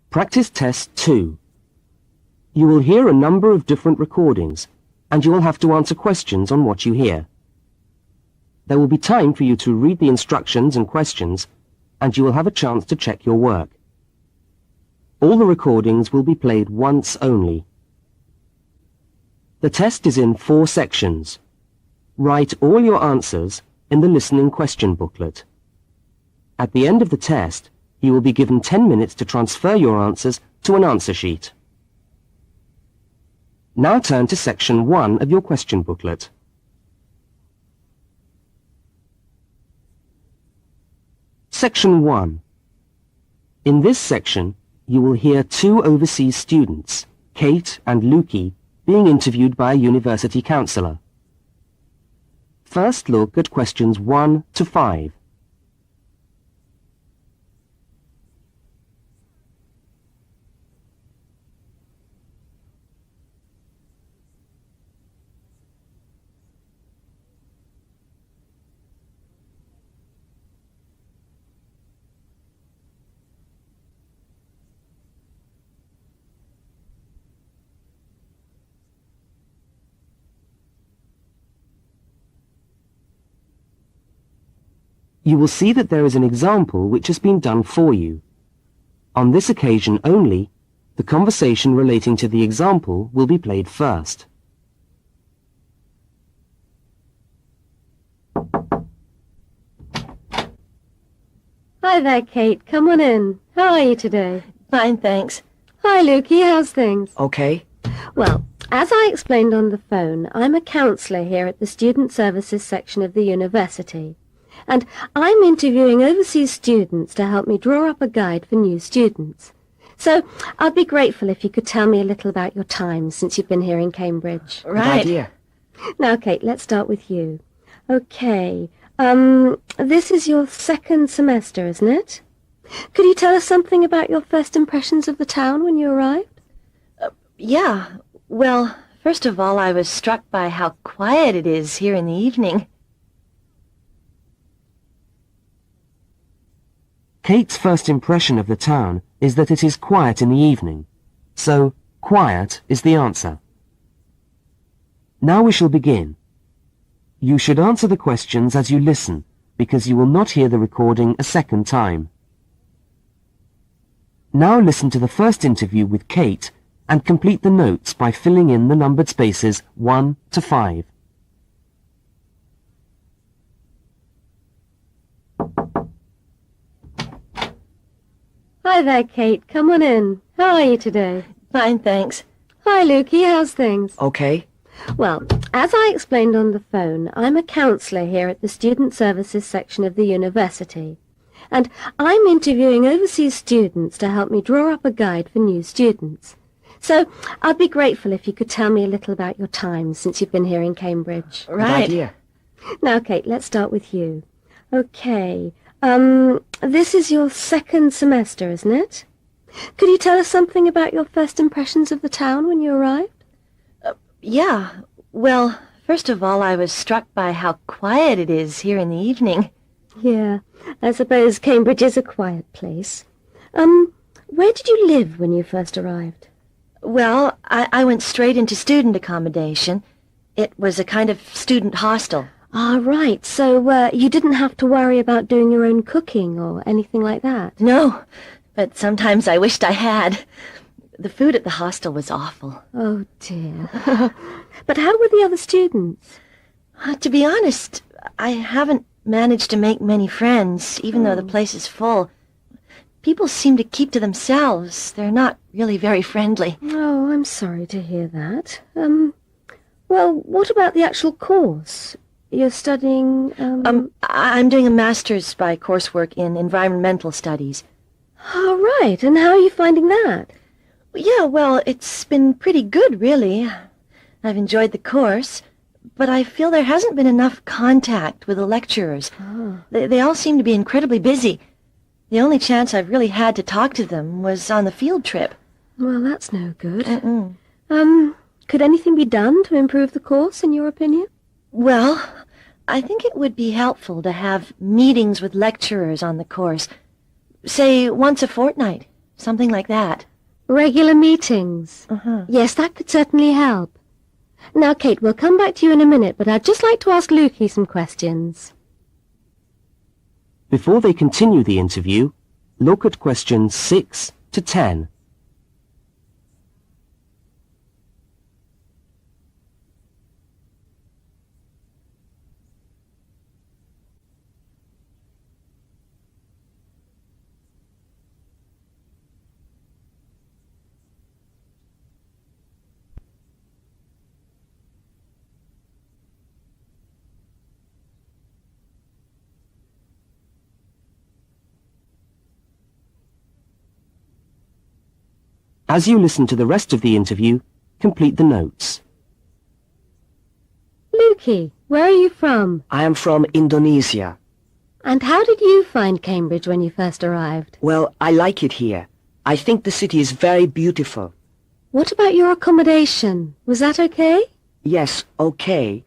Practice Test 2. You will hear a number of different recordings, and you will have to answer questions on what you hear. There will be time for you to read the instructions and questions, and you will have a chance to check your work. All the recordings will be played once only. The test is in 4 sections. Write all your answers in the listening question booklet. At the end of the test, you will be given 10 minutes to transfer your answers to an answer sheet. Now turn to section 1 of your question booklet. Section 1. In this section, you will hear 2 overseas students, Kate and Lukey, being interviewed by a university counsellor. First look at questions 1 to 5. You will see that there is an example which has been done for you. On this occasion only, the conversation relating to the example will be played first. Hi there, Kate. Come on in. How are you today? Fine, thanks. Hi, Lukey. How's things? Okay. Well, as I explained on the phone, I'm a counsellor here at the Student Services section of the university. And I'm interviewing overseas students to help me draw up a guide for new students. So I'd be grateful if you could tell me a little about your time since you've been here in Cambridge. Right. Good idea. Now, Kate, let's start with you. Okay. This is your 2nd semester, isn't it? Could you tell us something about your first impressions of the town when you arrived? Yeah. Well, first of all, I was struck by how quiet it is here in the evening. Kate's first impression of the town is that it is quiet in the evening, so quiet is the answer. Now we shall begin. You should answer the questions as you listen, because you will not hear the recording a second time. Now listen to the first interview with Kate and complete the notes by filling in the numbered spaces 1 to 5. Hi there, Kate. Come on in. How are you today? Fine, thanks. Hi, Lukey. How's things? Okay. Well, as I explained on the phone, I'm a counsellor here at the Student Services section of the university. And I'm interviewing overseas students to help me draw up a guide for new students. So I'd be grateful if you could tell me a little about your time since you've been here in Cambridge. Right. Good idea. Now, Kate, let's start with you. Okay. This is your 2nd semester, isn't it? Could you tell us something about your first impressions of the town when you arrived? Yeah. Well, first of all, I was struck by how quiet it is here in the evening. Yeah, I suppose Cambridge is a quiet place. Where did you live when you first arrived? Well, I went straight into student accommodation. It was a kind of student hostel. Ah, right. So, you didn't have to worry about doing your own cooking or anything like that? No, but sometimes I wished I had. The food at the hostel was awful. Oh, dear. But how were the other students? To be honest, I haven't managed to make many friends, even though the place is full. People seem to keep to themselves. They're not really very friendly. Oh, I'm sorry to hear that. Well, what about the actual course? You're studying, I'm doing a master's by coursework in environmental studies. Oh, right. And how are you finding that? Yeah, well, it's been pretty good, really. I've enjoyed the course, but I feel there hasn't been enough contact with the lecturers. Oh. They all seem to be incredibly busy. The only chance I've really had to talk to them was on the field trip. Well, that's no good. Mm-mm. Could anything be done to improve the course, in your opinion? Well, I think it would be helpful to have meetings with lecturers on the course, say once a fortnight, something like that. Regular meetings. Uh-huh. Yes, that could certainly help. Now, Kate, we'll come back to you in a minute, but I'd just like to ask Lukey some questions. Before they continue the interview, look at questions 6 to 10. As you listen to the rest of the interview, complete the notes. Lukey, where are you from? I am from Indonesia. And how did you find Cambridge when you first arrived? Well, I like it here. I think the city is very beautiful. What about your accommodation? Was that okay? Yes, okay.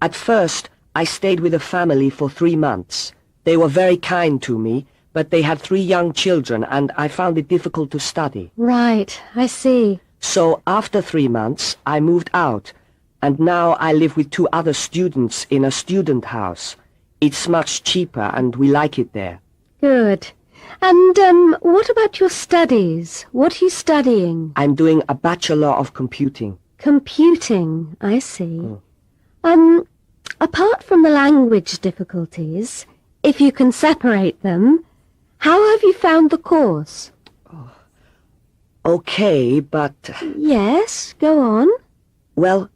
At first, I stayed with a family for 3 months. They were very kind to me, but they had 3 young children and I found it difficult to study. Right, I see. So after 3 months, I moved out, and now I live with 2 other students in a student house. It's much cheaper and we like it there. Good. And, what about your studies? What are you studying? I'm doing a Bachelor of Computing. Computing, I see. Apart from the language difficulties, if you can separate them, how have you found the course? Okay, but... Yes, go on. Well,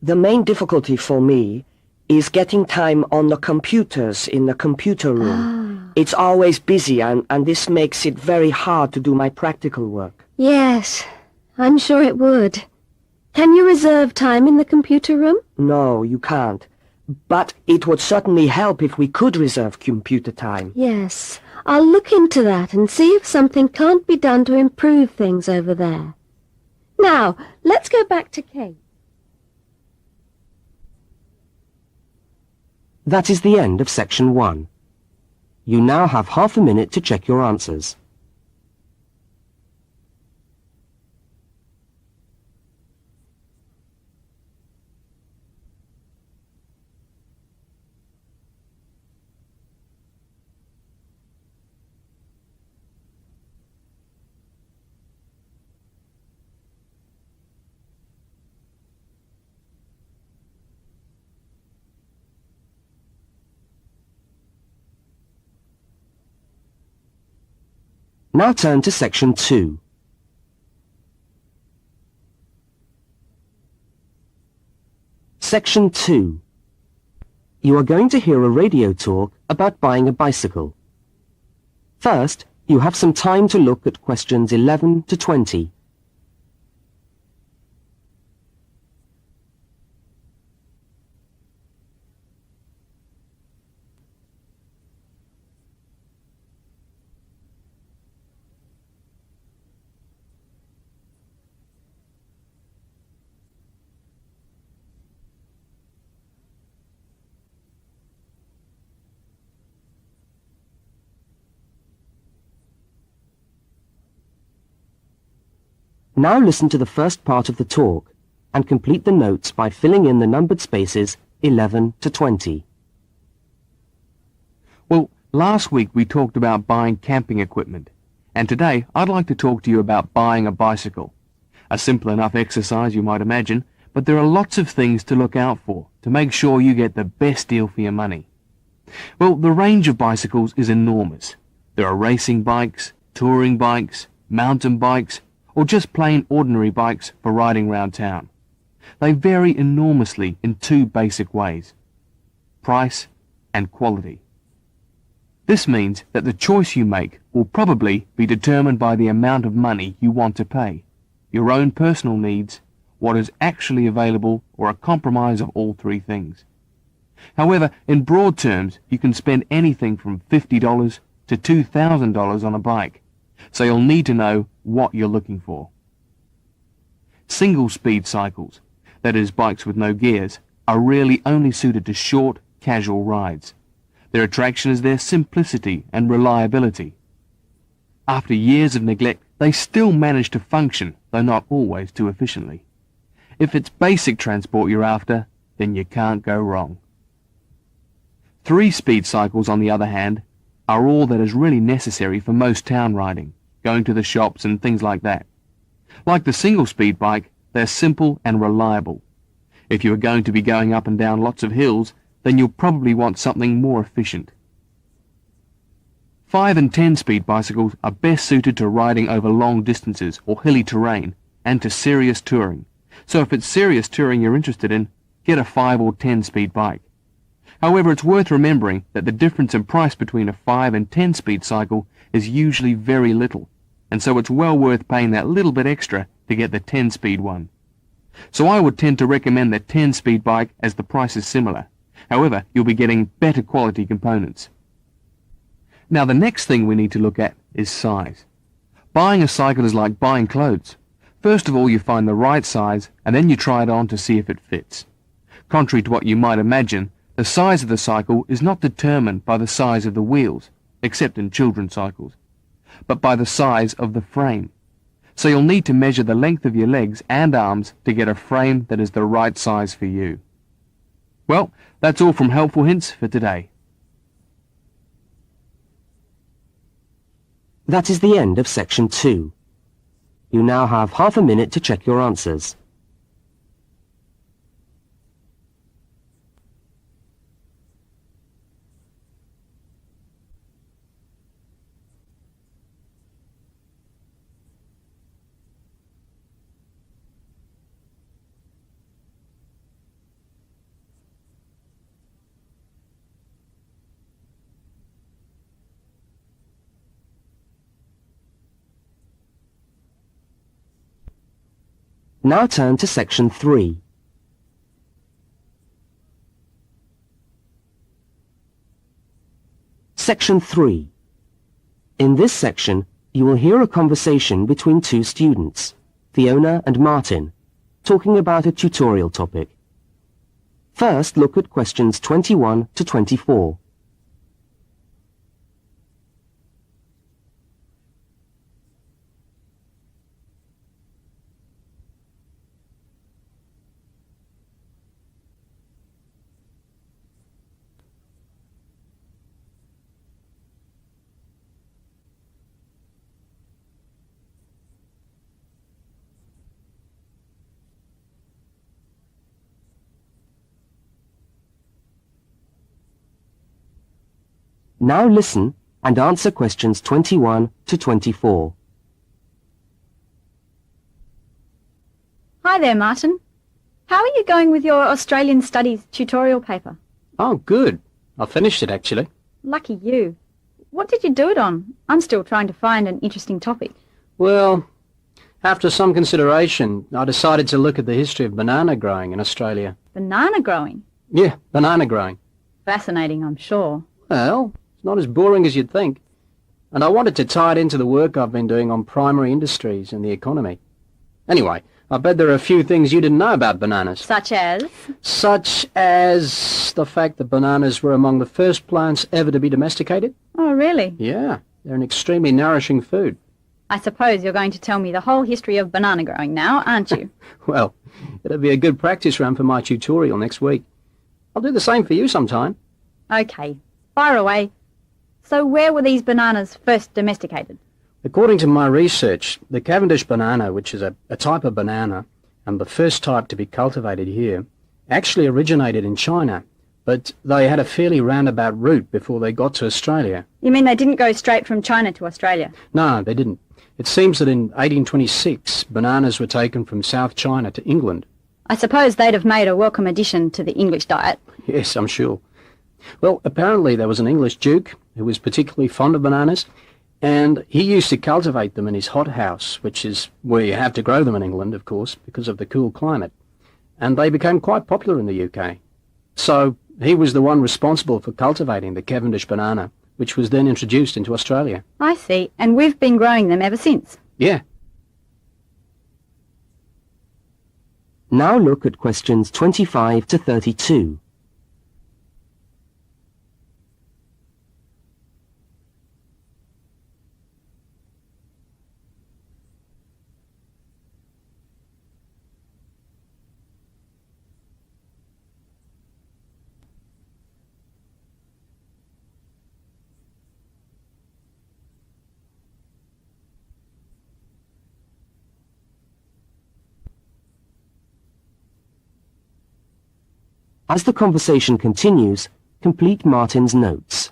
the main difficulty for me is getting time on the computers in the computer room. It's always busy and this makes it very hard to do my practical work. Yes, I'm sure it would. Can you reserve time in the computer room? No, you can't. But it would certainly help if we could reserve computer time. Yes, I'll look into that and see if something can't be done to improve things over there. Now, let's go back to Kate. That is the end of section 1. You now have half a minute to check your answers. Now turn to section 2. Section 2. You are going to hear a radio talk about buying a bicycle. First, you have some time to look at questions 11 to 20. Now listen to the first part of the talk and complete the notes by filling in the numbered spaces 11 to 20. Well, last week we talked about buying camping equipment, and today I'd like to talk to you about buying a bicycle. A simple enough exercise, you might imagine, but there are lots of things to look out for to make sure you get the best deal for your money. Well, the range of bicycles is enormous. There are racing bikes, touring bikes, mountain bikes, or just plain ordinary bikes for riding round town. They vary enormously in 2 basic ways: price and quality. This means that the choice you make will probably be determined by the amount of money you want to pay, your own personal needs, what is actually available, or a compromise of all 3 things. However, in broad terms, you can spend anything from $50 to $2,000 on a bike, so you'll need to know what you're looking for. Single-speed cycles, that is bikes with no gears, are really only suited to short, casual rides. Their attraction is their simplicity and reliability. After years of neglect, they still manage to function, though not always too efficiently. If it's basic transport you're after, then you can't go wrong. 3-speed cycles, on the other hand, are all that is really necessary for most town riding, going to the shops and things like that. Like the single-speed bike, they're simple and reliable. If you are going to be going up and down lots of hills, then you'll probably want something more efficient. 5 and 10-speed bicycles are best suited to riding over long distances or hilly terrain and to serious touring. So if it's serious touring you're interested in, get a 5 or 10-speed bike. However, it's worth remembering that the difference in price between a 5 and 10-speed cycle is usually very little, and so it's well worth paying that little bit extra to get the 10-speed one. So I would tend to recommend the 10-speed bike as the price is similar. However, you'll be getting better quality components. Now the next thing we need to look at is size. Buying a cycle is like buying clothes. First of all you find the right size and then you try it on to see if it fits. Contrary to what you might imagine, the size of the cycle is not determined by the size of the wheels, except in children's cycles, but by the size of the frame. So you'll need to measure the length of your legs and arms to get a frame that is the right size for you. Well, that's all from Helpful Hints for today. That is the end of section 2. You now have half a minute to check your answers. Now turn to section 3. Section 3. In this section, you will hear a conversation between 2 students, Fiona and Martin, talking about a tutorial topic. First, look at questions 21 to 24. Now listen and answer questions 21 to 24. Hi there, Martin. How are you going with your Australian Studies tutorial paper? Oh, good. I finished it, actually. Lucky you. What did you do it on? I'm still trying to find an interesting topic. Well, after some consideration, I decided to look at the history of banana growing in Australia. Banana growing? Yeah, banana growing. Fascinating, I'm sure. Well, it's not as boring as you'd think. And I wanted to tie it into the work I've been doing on primary industries and the economy. Anyway, I bet there are a few things you didn't know about bananas. Such as? Such as the fact that bananas were among the first plants ever to be domesticated. Oh, really? Yeah, they're an extremely nourishing food. I suppose you're going to tell me the whole history of banana growing now, aren't you? Well, it'll be a good practice run for my tutorial next week. I'll do the same for you sometime. Okay, fire away. So where were these bananas first domesticated? According to my research, the Cavendish banana, which is a type of banana, and the first type to be cultivated here, actually originated in China, but they had a fairly roundabout route before they got to Australia. You mean they didn't go straight from China to Australia? No, they didn't. It seems that in 1826, bananas were taken from South China to England. I suppose they'd have made a welcome addition to the English diet. Yes, I'm sure. Well, apparently there was an English duke who was particularly fond of bananas, and he used to cultivate them in his hothouse, which is where you have to grow them in England, of course, because of the cool climate. And they became quite popular in the UK. So he was the one responsible for cultivating the Cavendish banana, which was then introduced into Australia. I see, and we've been growing them ever since. Yeah. Now look at questions 25 to 32. As the conversation continues, complete Martin's notes.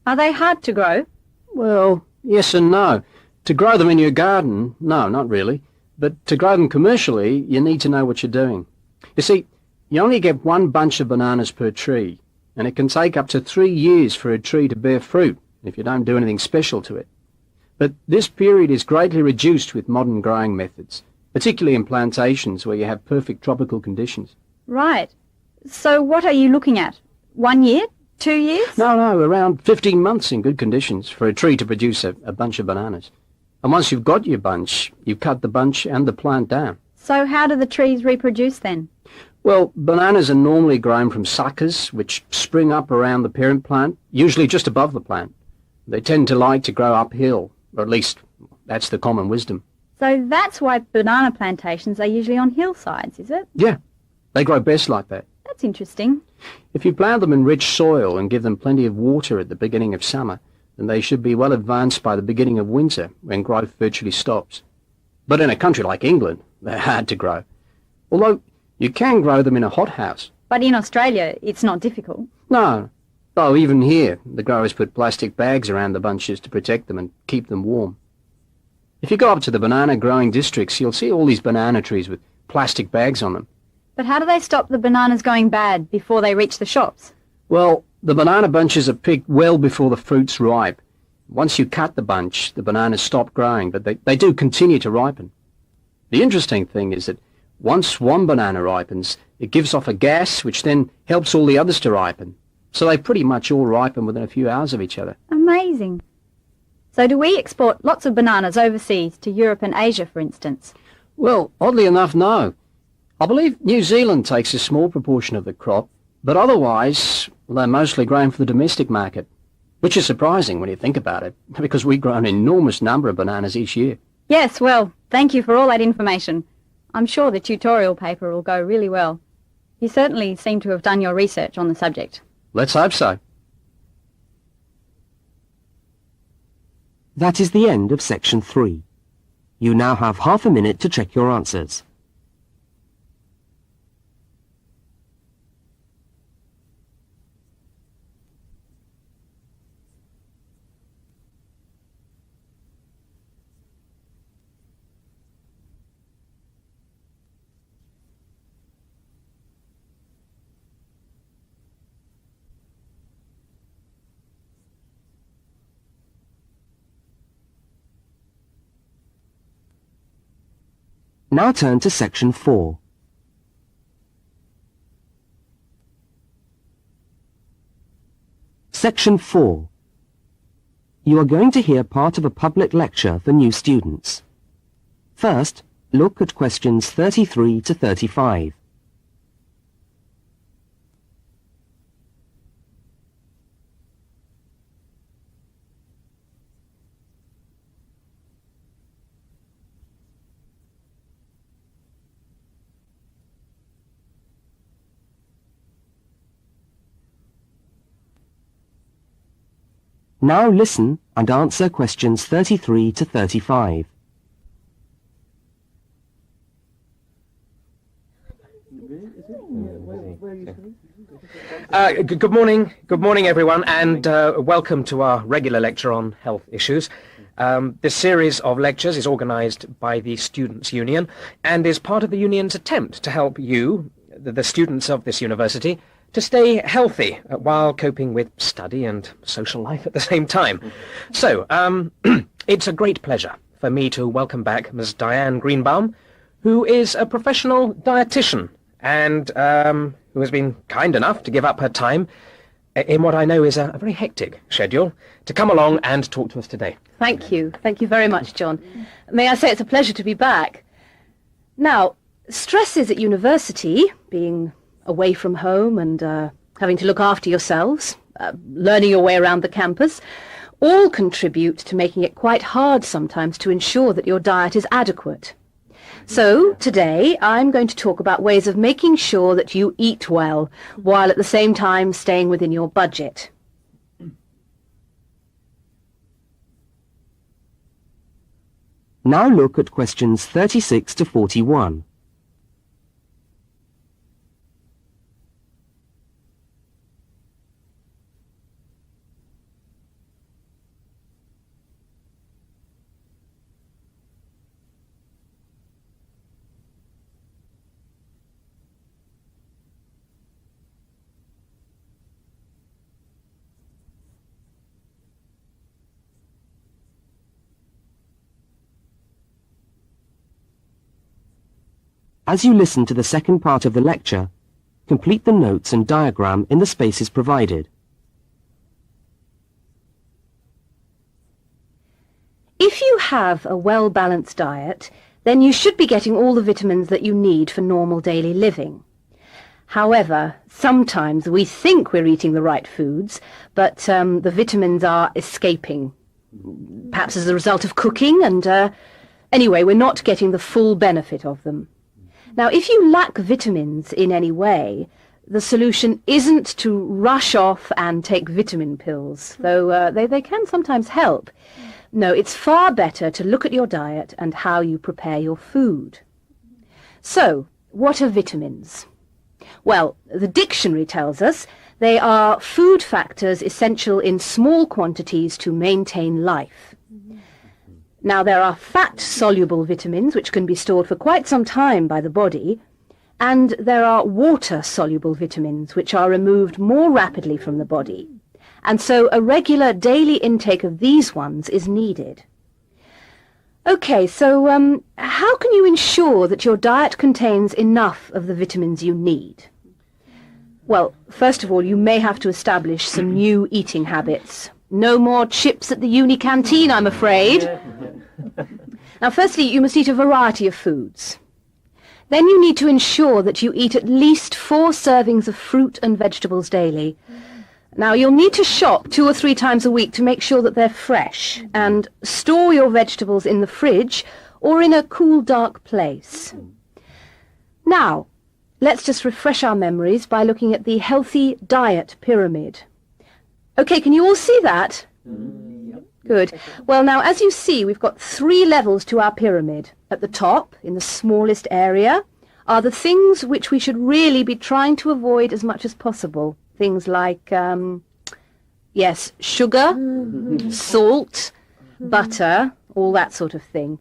Are they hard to grow? Well, yes and no. To grow them in your garden, no, not really. But to grow them commercially, you need to know what you're doing. You see, you only get one bunch of bananas per tree, and it can take up to 3 years for a tree to bear fruit if you don't do anything special to it. But this period is greatly reduced with modern growing methods, particularly in plantations where you have perfect tropical conditions. Right. So what are you looking at? 1 year? 2 years? No, around 15 months in good conditions for a tree to produce a bunch of bananas. And once you've got your bunch, you cut the bunch and the plant down. So how do the trees reproduce then? Well, bananas are normally grown from suckers, which spring up around the parent plant, usually just above the plant. They tend to like to grow uphill, or at least that's the common wisdom. So that's why banana plantations are usually on hillsides, is it? Yeah, they grow best like that. That's interesting. If you plant them in rich soil and give them plenty of water at the beginning of summer, then they should be well advanced by the beginning of winter, when growth virtually stops. But in a country like England, they're hard to grow. Although you can grow them in a hothouse. But in Australia, it's not difficult. No. Though even here, the growers put plastic bags around the bunches to protect them and keep them warm. If you go up to the banana growing districts, you'll see all these banana trees with plastic bags on them. But how do they stop the bananas going bad before they reach the shops? Well, the banana bunches are picked well before the fruit's ripe. Once you cut the bunch, the bananas stop growing, but they do continue to ripen. The interesting thing is that once one banana ripens, it gives off a gas which then helps all the others to ripen. So they pretty much all ripen within a few hours of each other. Amazing. So do we export lots of bananas overseas to Europe and Asia, for instance? Well, oddly enough, no. I believe New Zealand takes a small proportion of the crop, but otherwise they're mostly grown for the domestic market, which is surprising when you think about it, because we grow an enormous number of bananas each year. Yes, well, thank you for all that information. I'm sure the tutorial paper will go really well. You certainly seem to have done your research on the subject. Let's hope so. That is the end of section 3. You now have half a minute to check your answers. Now turn to section 4. Section 4. You are going to hear part of a public lecture for new students. First, look at questions 33 to 35. Now listen and answer questions 33 to 35. Good morning everyone, and welcome to our regular lecture on health issues. This series of lectures is organised by the Students' Union and is part of the Union's attempt to help you, the students of this university, to stay healthy while coping with study and social life at the same time. So, it's a great pleasure for me to welcome back Ms. Diane Greenbaum, who is a professional dietitian and who has been kind enough to give up her time in what I know is a very hectic schedule to come along and talk to us today. Thank you. Thank you very much, John. May I say it's a pleasure to be back. Now, stresses at university, being away from home and having to look after yourselves, learning your way around the campus, all contribute to making it quite hard sometimes to ensure that your diet is adequate. So today I'm going to talk about ways of making sure that you eat well, while at the same time staying within your budget. Now look at questions 36 to 41. As you listen to the second part of the lecture, complete the notes and diagram in the spaces provided. If you have a well-balanced diet, then you should be getting all the vitamins that you need for normal daily living. However, sometimes we think we're eating the right foods, but the vitamins are escaping, perhaps as a result of cooking, and anyway, we're not getting the full benefit of them. Now, if you lack vitamins in any way, the solution isn't to rush off and take vitamin pills, though they can sometimes help. No, it's far better to look at your diet and how you prepare your food. So, what are vitamins? Well, the dictionary tells us they are food factors essential in small quantities to maintain life. Now, there are fat-soluble vitamins which can be stored for quite some time by the body, and there are water-soluble vitamins which are removed more rapidly from the body. And so a regular daily intake of these ones is needed. Okay, so how can you ensure that your diet contains enough of the vitamins you need? Well, first of all, you may have to establish some new eating habits. No more chips at the uni canteen, I'm afraid. Now, firstly, you must eat a variety of foods. Then you need to ensure that you eat at least 4 servings of fruit and vegetables daily. Now, you'll need to shop 2 or 3 times a week to make sure that they're fresh, and store your vegetables in the fridge or in a cool, dark place. Now, let's just refresh our memories by looking at the healthy diet pyramid. Okay, can you all see that? Good. Well, now, as you see, we've got 3 levels to our pyramid. At the top, in the smallest area, are the things which we should really be trying to avoid as much as possible. Things like, yes, sugar, salt, butter, all that sort of thing.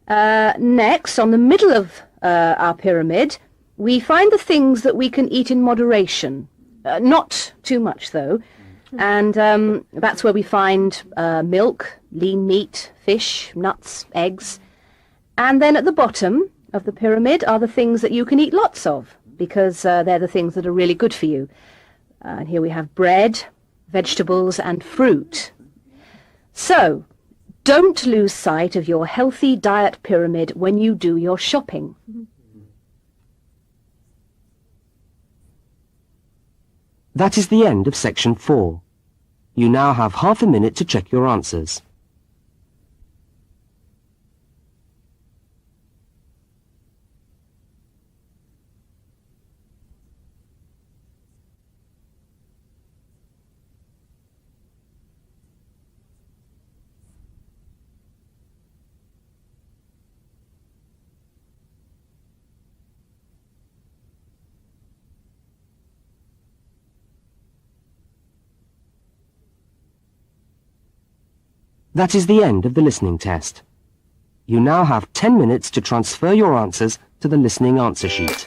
Next, on the middle of our pyramid, we find the things that we can eat in moderation. Not too much, though. And that's where we find milk, lean meat, fish, nuts, eggs. And then at the bottom of the pyramid are the things that you can eat lots of, because they're the things that are really good for you. And here we have bread, vegetables, and fruit. So, don't lose sight of your healthy diet pyramid when you do your shopping. That is the end of section 4. You now have half a minute to check your answers. That is the end of the listening test. You now have 10 minutes to transfer your answers to the listening answer sheet.